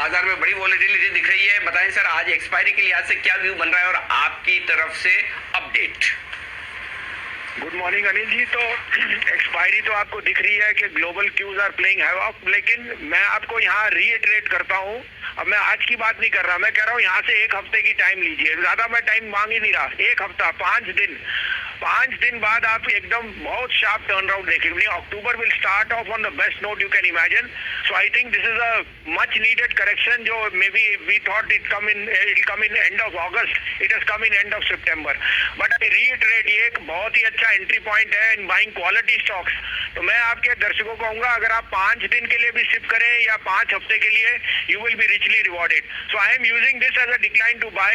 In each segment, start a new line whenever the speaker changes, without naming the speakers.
बाजार में बड़ी वॉलेटिलिटी दिख रही है। बताएं सर, आज एक्सपायरी के लिहाज से क्या व्यू बन रहा है और आपकी तरफ से update.
Good morning Anil ji. तो एक्सपायरी तो आपको दिख रही है कि global cues are playing havoc, लेकिन मैं आपको यहाँ रीइटरेट करता हूँ। अब मैं आज की बात नहीं कर रहा, मैं कह रहा हूँ यहाँ से एक हफ्ते की टाइम लीजिए। ज्यादा मैं टाइम मांग ही नहीं रहा, एक हफ्ता, 5 दिन बाद आप एकदम बहुत शार्प टर्न अराउंड देखेंगे। October will start off on the best note you can imagine. So I think this is a much needed correction जो maybe we thought it come in end of August, it has come in end of September. But I reiterate, ये एक बहुत ही अच्छा entry point है in buying quality stocks. तो मैं आपके दर्शकों को कहूंगा, अगर आप 5 दिन के लिए भी सिप करें या 5 हफ्ते के लिए, you will be richly rewarded. So I am using this as a decline to buy.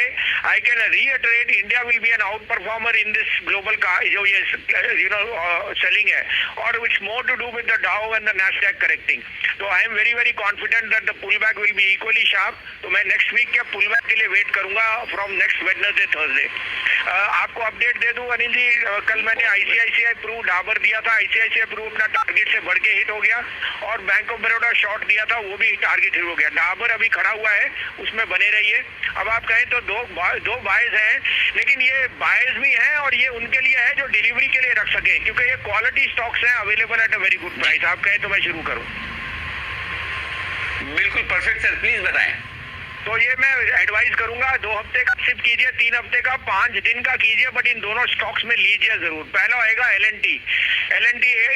I can reiterate, India will be an outperformer in this global जो ये selling है, और it's more to do with the Dow and the Nasdaq correcting. So I am very confident that the pullback will be equally sharp. तो मैं next week के pullback के लिए wait करूंगा from next Wednesday, Thursday. आपको update दे दूं अनिल जी, कल मैंने ICICI Pru डाबर दिया था। ICICI Pru अपना टारगेट से बढ़ के हिट हो गया, और बैंक ऑफ बड़ौदा शॉर्ट दिया था, वो भी टारगेट हिट हो गया। डाबर अभी खड़ा हुआ है, उसमें बने रहिए। अब आप कहें तो दो बायर्स हैं, लेकिन ये बायर्स भी हैं और ये उनके लिए है जो डिलीवरी के लिए रख सके, क्योंकि ये क्वालिटी स्टॉक्स हैं available at a very good price. आप कहें तो मैं शुरू करूं?
बिल्कुल परफेक्ट सर, प्लीज बताएं।
तो ये मैं एडवाइस करूंगा, 2 हफ्ते का सिप कीजिए, 3 हफ्ते का, 5 दिन का कीजिए, बट इन दोनों स्टॉक्स में लीजिए जरूर। पहला आएगा L&T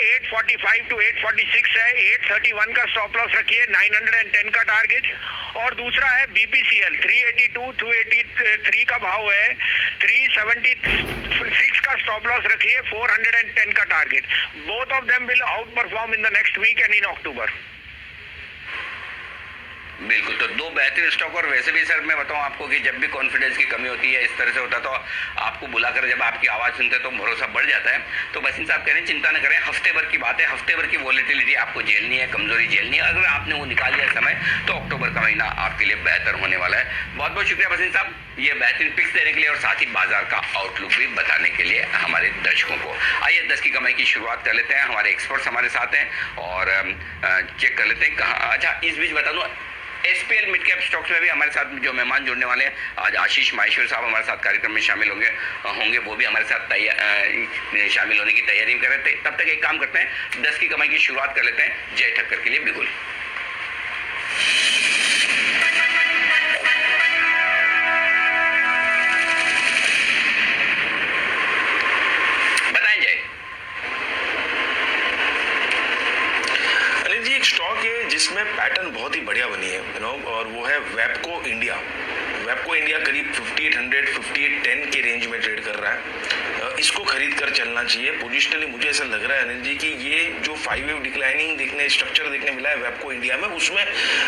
845 to 846 है, 831 का स्टॉप लॉस रखिए, 910 का टारगेट। और दूसरा है BPCL 382 283 का भाव है, 376 का स्टॉप लॉस रखिए, 410 का target. Both of them will outperform in the next week and in October.
बिल्कुल, तो 2 बेहतरीन स्टॉक। और वैसे भी सर मैं बताऊं आपको कि जब भी कॉन्फिडेंस की कमी होती है, इस तरह से होता है, तो आपको बुलाकर जब आपकी आवाज़ सुनते हैं तो भरोसा बढ़ जाता है। तो बसिन साहब कह रहे हैं चिंता न करें, हफ्ते भर की बात है, हफ्ते भर की वॉलेटिलिटी आपको झेलनी है, कमजोरी झेलनी है। अगर आपने वो निकाल लिया समय, तो अक्टूबर का महीना आपके लिए बेहतर होने वाला है। बहुत बहुत शुक्रिया बसिन साहब, ये बेहतरीन पिक्स देने के लिए और साथ ही बाजार का आउटलुक भी बताने के लिए हमारे दर्शकों को। आइए 10 की कमाई की शुरुआत कर लेते हैं। हमारे एक्सपर्ट्स हमारे साथ हैं और चेक कर लेते हैं कहाँ। अच्छा, इस बीच बता दूँ, SPL मिड कैप स्टॉक्स में भी हमारे साथ जो मेहमान जुड़ने वाले हैं, आज आशीष माहेश्वर साहब हमारे साथ कार्यक्रम में शामिल होंगे, वो भी हमारे साथ शामिल होने की तैयारी कर रहे थे। तब तक एक काम करते हैं, 10 की कमाई की शुरुआत कर लेते हैं जय ठक्कर के लिए बिल्कुल। बताएं जय।
अनिल जी, एक स्टॉक है जिसमें पैटर्न बहुत ही बढ़िया बनी है, और वो है वेबको इंडिया। वेबको इंडिया करीब 5800 5810 के रेंज में ट्रेड कर रहा है। इसको खरीद कर चलना चाहिए। पोजिशनली मुझे ऐसा लग रहा है अनिल जी कि ये जो 5 वेव डिक्लाइनिंग स्ट्रक्चर देखने मिला है वेबको इंडिया में, उसमें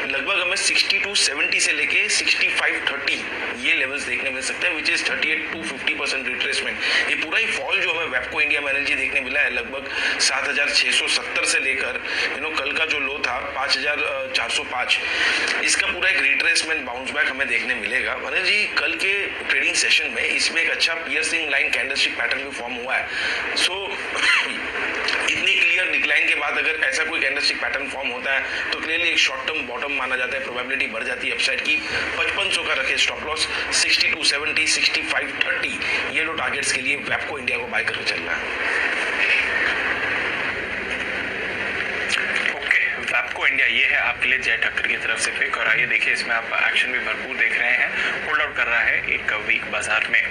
लगभग हमें 6270 से लेके 6530 ये लेवल्स देखने मिल सकते हैं, विच इज 38 to 50% रिट्रेसमेंट। ये पूरा ही फॉल जो हमें वेबको इंडिया में अनिल जी देखने मिला है, लगभग 7670 से लेकर कल का जो लो था 5405, इसका पूरा एक रिट्रेसमेंट बाउंस बैक हमें देखने मिलेगा। अनिल जी, कल के ट्रेडिंग सेशन में इसमें एक अच्छा पियर्सिंग लाइन कैंडलस्टिक पैटर्न भी फॉर्म हुआ है। सो इतनी क्लियर डिक्लाइन के बाद अगर ऐसा कोई कैंडलस्टिक पैटर्न फॉर्म होता है तो क्लियरली एक शॉर्ट टर्म बॉटम माना जाता है, प्रोबेबिलिटी बढ़ जाती है अपसाइड की। 5500 का रखे स्टॉप लॉस, 6270 6530 ये लो टारगेट्स के लिए वेबको इंडिया को बाय करके चलना है।
वेबको इंडिया ये है आपके लिए जय ठक्कर की तरफ से पिक। और आइए देखिए, इसमें आप एक्शन भी भरपूर देख रहे हैं, होल्ड आउट कर रहा है एक वीक बाजार में।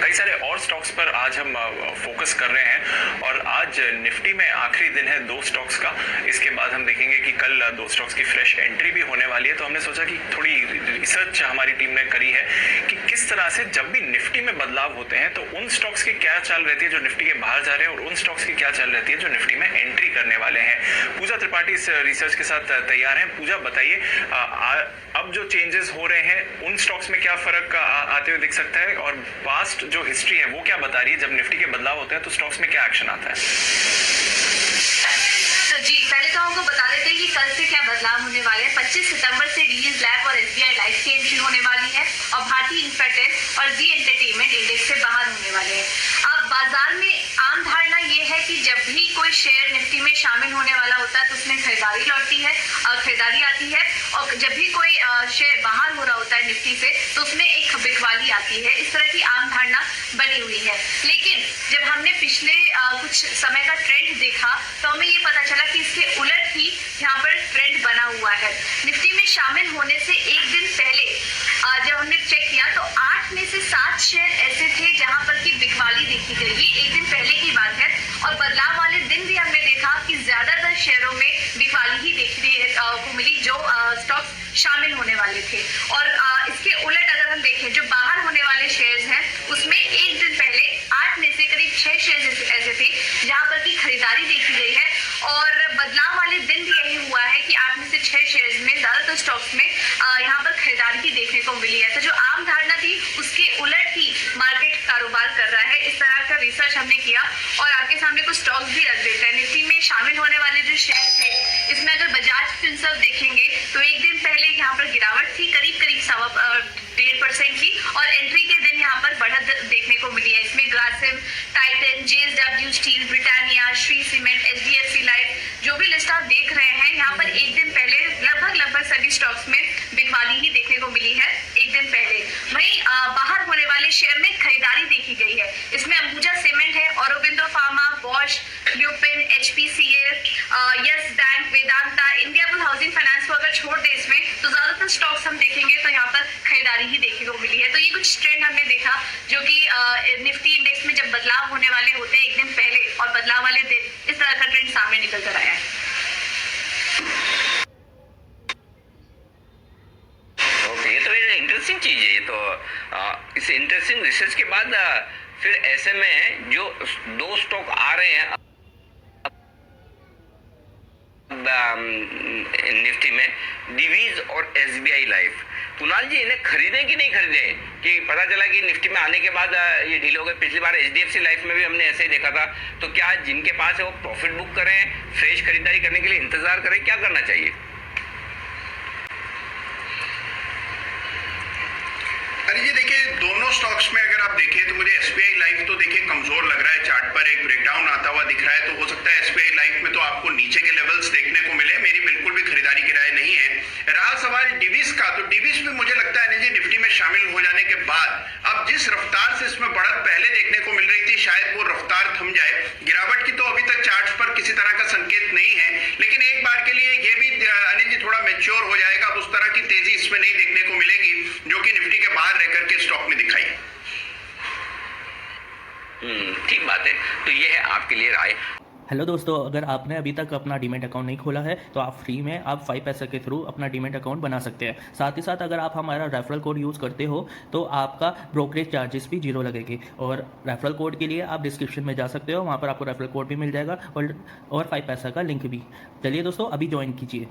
कई सारे और स्टॉक्स पर आज हम फोकस कर रहे हैं, और आज निफ्टी में आखिरी दिन है 2 स्टॉक्स का। इसके बाद हम देखेंगे कि कल 2 स्टॉक्स की फ्रेश एंट्री भी होने वाली है। तो हमने सोचा कि थोड़ी रिसर्च हमारी टीम ने करी है कि किस तरह से जब भी निफ्टी में बदलाव होते हैं तो उन स्टॉक्स की क्या चाल रहती है जो निफ्टी के बाहर जा रहे हैं, और उन स्टॉक्स की क्या चाल रहती है जो निफ्टी में एंट्री करने वाले हैं। पूजा त्रिपाठी इस रिसर्च के साथ तैयार हैं। पूजा, बताइए अब जो चेंजेस हो रहे हैं उन स्टॉक्स में क्या फर्क आते हुए दिख सकता है, और पास्ट जो हिस्ट्री है वो क्या बता रही है, जब निफ्टी के बदलाव होते हैं तो स्टॉक्स में क्या एक्शन आता है?
जी, पहले तो आपको बता देते हैं कि कल से क्या बदलाव होने वाले हैं। 25 सितंबर से डीएस लैब और SBI लाइफ की एंट्री होने वाली है, और भारतीय इंफ्राटेक और जी एंटरटेनमेंट इंडेक्स से बाहर होने वाले हैं। अब बाजार में आम धारणा ये है कि जब भी कोई शेयर निफ्टी में शामिल होने वाला होता है तो उसमें खरीदारी लौटती है, और खरीदारी आती है, और जब भी कोई शेयर बाहर हो रहा होता है निफ्टी से तो उसमें एक बिकवाली आती है। इस तरह की आम धारणा बनी हुई है। लेकिन जब हमने पिछले कुछ समय का ट्रेंड देखा तो हमें ये पता चला कि इसके उलट ही यहाँ पर ट्रेंड बना हुआ है। निफ्टी में शामिल होने से एक दिन पहले जब हमने चेक किया तो 8 में से 7 शेयर ऐसे थे जहां पर की बिकवाली देखी गई। ये एक दिन पहले की बात है, और बदलाव वाले दिन भी हमने देखा कि ज्यादातर शेयरों में बिकवाली ही देखने को मिली जो स्टॉक्स शामिल होने वाले थे। और इसके उलट अगर हम देखें जो बाहर होने वाले शेयर्स हैं उसमें एक दिन पहले 8 में से करीब 6 शेयर्स ऐसे थे जहां पर की खरीदारी देखी गई है। और बदलाव वाले दिन भी यही हुआ है कि 8 में से 6 शेयर्स में ज्यादातर स्टॉक्स में यहाँ पर खरीदारी ही देखने को मिली है। तो जो आम धारणा थी उसके उलट ही मार्केट कारोबार कर रहा है। इस तरह का रिसर्च हमने किया और आपके सामने कुछ स्टॉक्स भी रख देते हैं। निफ्टी में शामिल होने वाले जो शेयर थे इसमें अगर बजाज फिनसर्व देखेंगे तो एक दिन पहले यहाँ पर गिरावट थी करीब 1.5% की, और एंट्री के दिन यहाँ पर बढ़त देखने को मिली है। इसमें Grasim, Titan, JSW steel, Britannia, Shri cement, HDFC life, जो भी लिस्ट आप देख रहे हैं यहाँ पर एक दिन पहले लगभग सभी स्टॉक्स में बिकवाली ही देखने को मिली है एक दिन पहले। वहीं बाहर होने वाले शेयर में खरीदारी देखी गई है। इसमें अंबुजा सीमेंट है, Aurobindo pharma, Bosch, lupin, HPCL, yes bank, Vedanta, Indiabulls housing finance को अगर छोड़ दे इसमें तो ज्यादातर स्टॉक्स हम देखेंगे तो यहाँ पर खरीदारी ही देखने को मिली है। तो ये कुछ ट्रेंड हमने देखा जो कि निफ्टी इंडेक्स में जब बदलाव होने वाले होते हैं एक दिन पहले और बदलाव वाले दिन इस तरह का ट्रेंड सामने निकल कर आया है।
ओके, ये तो इंटरेस्टिंग चीज है। ये तो इस इंटरेस्टिंग रिसर्च के बाद फिर ऐसे में जो 2 स्टॉक आ रहे हैं निफ्टी में, डिवीज और SBI लाइफ, कुणाल जी इन्हें खरीदें कि नहीं खरीदें? कि पता चला कि निफ्टी में आने के बाद ये ढील हो गए। पिछली बार HDFC लाइफ में भी हमने ऐसे ही देखा था। तो क्या जिनके पास है वो प्रॉफिट बुक करें, फ्रेश खरीदारी करने के लिए इंतजार करें, क्या करना चाहिए?
अरे जी देखिए, दोनों स्टॉक्स में अगर आप देखें तो मुझे SBI लाइफ तो देखिए कमजोर लग रहा है। चार्ट पर एक ब्रेकडाउन आता हुआ दिख रहा है, तो हो सकता है SBI लाइफ में तो आपको नीचे के लेवल्स देखने को मिले। मेरी बिल्कुल भी खरीदारी की राय नहीं है। रहा सवाल डिविस का, तो डिविस भी मुझे लगता है जी निफ्टी में शामिल हो जाने के बाद अब जिस रफ्तार से इसमें बढ़त पहले देखने को मिल रही थी शायद वो रफ्तार थम जाए। गिरावट की तो अभी तक चार्ट्स पर किसी तरह का संकेत नहीं है, लेकिन एक बार के लिए ये भी अनिल जी थोड़ा मैच्योर हो जाएगा। अब उस तरह की तेजी इसमें नहीं देखने को मिलेगी जो कि निफ्टी के बाहर रह करके स्टॉक ने दिखाई।
ठीक बात है। तो ये है आपके लिए राय।
हेलो दोस्तों, अगर आपने अभी तक अपना डीमैट अकाउंट नहीं खोला है तो आप फ्री में आप 5 पैसे के थ्रू अपना डीमैट अकाउंट बना सकते हैं। साथ ही साथ अगर आप हमारा रेफरल कोड यूज़ करते हो तो आपका ब्रोकरेज चार्जेस भी 0 लगेंगे। और रेफरल कोड के लिए आप डिस्क्रिप्शन में जा सकते हो, वहाँ पर आपको रेफरल कोड भी मिल जाएगा और 5 पैसा का लिंक भी। चलिए दोस्तों, अभी ज्वाइन कीजिए।